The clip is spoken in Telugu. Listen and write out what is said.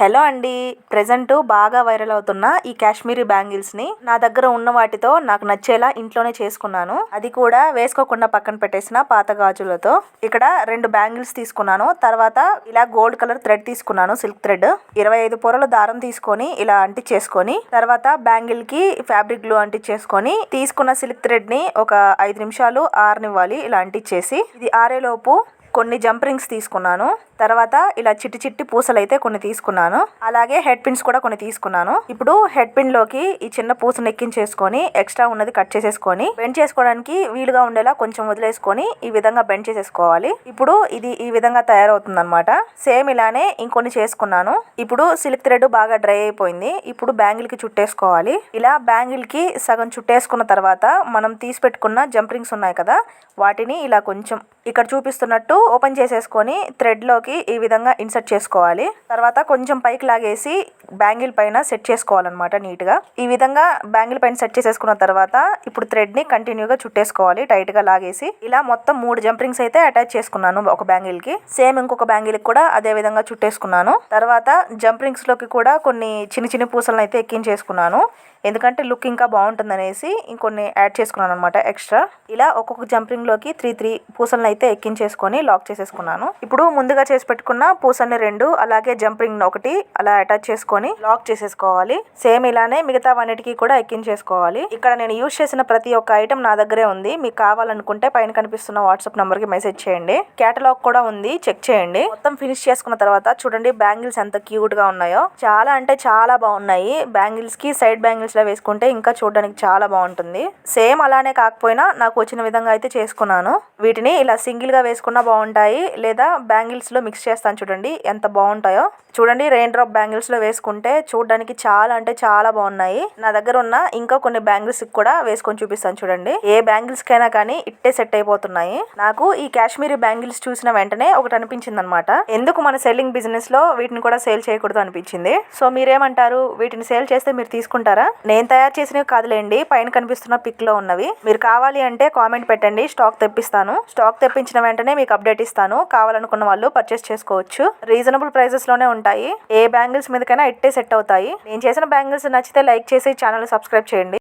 హలో అండి. ప్రెజెంట్ బాగా వైరల్ అవుతున్న ఈ కాశ్మీరీ బ్యాంగిల్స్ ని నా దగ్గర ఉన్న వాటితో నాకు నచ్చేలా ఇంట్లోనే చేసుకున్నాను. అది కూడా వేసుకోకుండా పక్కన పెట్టేసిన పాత గాజులతో. ఇక్కడ 2 బ్యాంగిల్స్ తీసుకున్నాను. తర్వాత ఇలా గోల్డ్ కలర్ థ్రెడ్ తీసుకున్నాను, సిల్క్ థ్రెడ్. 25 పొరలు దారం తీసుకొని ఇలా అంటించేసుకొని, తర్వాత బ్యాంగిల్ కి ఫ్యాబ్రిక్ గ్లూ అంటించేసుకొని, తీసుకున్న సిల్క్ థ్రెడ్ ని ఒక 5 నిమిషాలు ఆరనివ్వాలి. ఇలా అంటించేసి ఇది ఆరేలోపు కొన్ని జంప్ రింగ్స్ తీసుకున్నాను. తర్వాత ఇలా చిట్టి చిట్టి పూసలు అయితే కొన్ని తీసుకున్నాను. అలాగే హెడ్ పిన్స్ కూడా కొన్ని తీసుకున్నాను. ఇప్పుడు హెడ్ పిన్ లోకి ఈ చిన్న పూసను ఎక్కించేసుకొని ఎక్స్ట్రా ఉన్నది కట్ చేసేసుకొని బెండ్ చేసుకోవడానికి వీలుగా ఉండేలా కొంచెం వదిలేసుకొని ఈ విధంగా బెండ్ చేసేసుకోవాలి. ఇప్పుడు ఇది ఈ విధంగా తయారవుతుంది అనమాట. సేమ్ ఇలానే ఇంకొన్ని చేసుకున్నాను. ఇప్పుడు సిల్క్ థ్రెడ్ బాగా డ్రై అయిపోయింది. ఇప్పుడు బ్యాంగిల్ కి చుట్టేసుకోవాలి. ఇలా బ్యాంగిల్ కి సగం చుట్టేసుకున్న తర్వాత మనం తీసి పెట్టుకున్న జంప్ రింగ్స్ ఉన్నాయి కదా, వాటిని ఇలా కొంచెం ఇక్కడ చూపిస్తున్నట్టు ఓపెన్ చేసేసుకొని థ్రెడ్ లోకి ఈ విధంగా ఇన్సర్ట్ చేసుకోవాలి. తర్వాత కొంచెం పైకి లాగేసి బ్యాంగిల్ పైన సెట్ చేసుకోవాలన్నమాట నీట్ గా. ఈ విధంగా బ్యాంగిల్ పైన సెట్ చేసేసుకున్న తర్వాత ఇప్పుడు థ్రెడ్ ని కంటిన్యూగా చుట్టేసుకోవాలి టైట్ గా లాగేసి. ఇలా మొత్తం 3 జంప్ రింగ్స్ అయితే అటాచ్ చేసుకున్నాను ఒక బ్యాంగిల్ కి. సేమ్ ఇంకొక బ్యాంగిల్ కి కూడా అదే విధంగా చుట్టేసుకున్నాను. తర్వాత జంప్ రింగ్స్ లోకి కూడా కొన్ని చిన్న చిన్న పూసలను అయితే ఎక్కించేసుకున్నాను. ఎందుకంటే లుక్ ఇంకా బాగుంటుంది అనేసి ఇంకొన్ని యాడ్ చేసుకున్నాను అనమాట ఎక్స్ట్రా. ఇలా ఒక్కొక్క జంప్ రింగ్ లోకి 3 పూసలను అయితే ఎక్కించేసుకొని లాక్ చేసేసుకున్నాను. ఇప్పుడు ముందుగా చేసి పెట్టుకున్న పూసల్ని 2 అలాగే జంప్ రింగ్ 1 అలా అటాచ్ చేసుకొని లాక్ చేసేసుకోవాలి. సేమ్ ఇలానే మిగతా వన్నిటికీ కూడా ఎక్కించేసుకోవాలి. ఇక్కడ నేను యూజ్ చేసిన ప్రతి ఒక్క ఐటమ్ నా దగ్గరే ఉంది. మీకు కావాలనుకుంటే పైన కనిపిస్తున్న వాట్సాప్ నంబర్ కి మెసేజ్ చేయండి. కేటలాగ్ కూడా ఉంది, చెక్ చేయండి. మొత్తం ఫినిష్ చేసుకున్న తర్వాత చూడండి బ్యాంగిల్స్ ఎంత క్యూట్ గా ఉన్నాయో. చాలా అంటే చాలా బాగున్నాయి. బ్యాంగిల్స్ కి సైడ్ బ్యాంగిల్స్ లో వేసుకుంటే ఇంకా చూడడానికి చాలా బాగుంటుంది. సేమ్ అలానే కాకపోయినా నాకు వచ్చిన విధంగా అయితే చేసుకున్నాను. వీటిని ఇలా సింగిల్ గా వేసుకున్నా బాగుంటాయి, లేదా బ్యాంగిల్స్ లో మిక్స్ చేస్తాను చూడండి ఎంత బాగుంటాయో. చూడండి రెయిన్ డ్రాప్ బ్యాంగిల్స్ లో వేసుకుంటే చూడడానికి చాలా అంటే చాలా బాగున్నాయి. నా దగ్గర ఉన్న ఇంకా కొన్ని బ్యాంగిల్స్ కూడా వేసుకొని చూపిస్తాను చూడండి. ఏ బ్యాంగిల్స్ కైనా కానీ ఇట్టే సెట్ అయిపోతున్నాయి. నాకు ఈ కాశ్మీరీ బ్యాంగిల్స్ చూసిన వెంటనే ఒకటి అనిపించింది అనమాట, ఎందుకు మన సెల్లింగ్ బిజినెస్ లో వీటిని కూడా సేల్ చేయకూడదు అనిపించింది. సో మీరేమంటారు, వీటిని సేల్ చేస్తే మీరు తీసుకుంటారా? నేను తయారు చేసినవి కాదులేండి, పైన కనిపిస్తున్న పిక్ లో ఉన్నవి. మీరు కావాలి అంటే కామెంట్ పెట్టండి, స్టాక్ తెప్పిస్తాను. స్టాక్ తెప్పించిన వెంటనే మీకు అప్డేట్ ఇస్తాను. కావాలనుకున్న వాళ్ళు పర్చేస్ చేసుకోవచ్చు. రీజనబుల్ ప్రైసెస్ లోనే ఉంటాయి. ఏ బ్యాంగిల్స్ మీదకైనా ఇట్టే సెట్ అవుతాయి. నేను చేసిన బ్యాంగిల్స్ నచ్చితే లైక్ చేసి ఛానల్ సబ్స్క్రైబ్ చేయండి.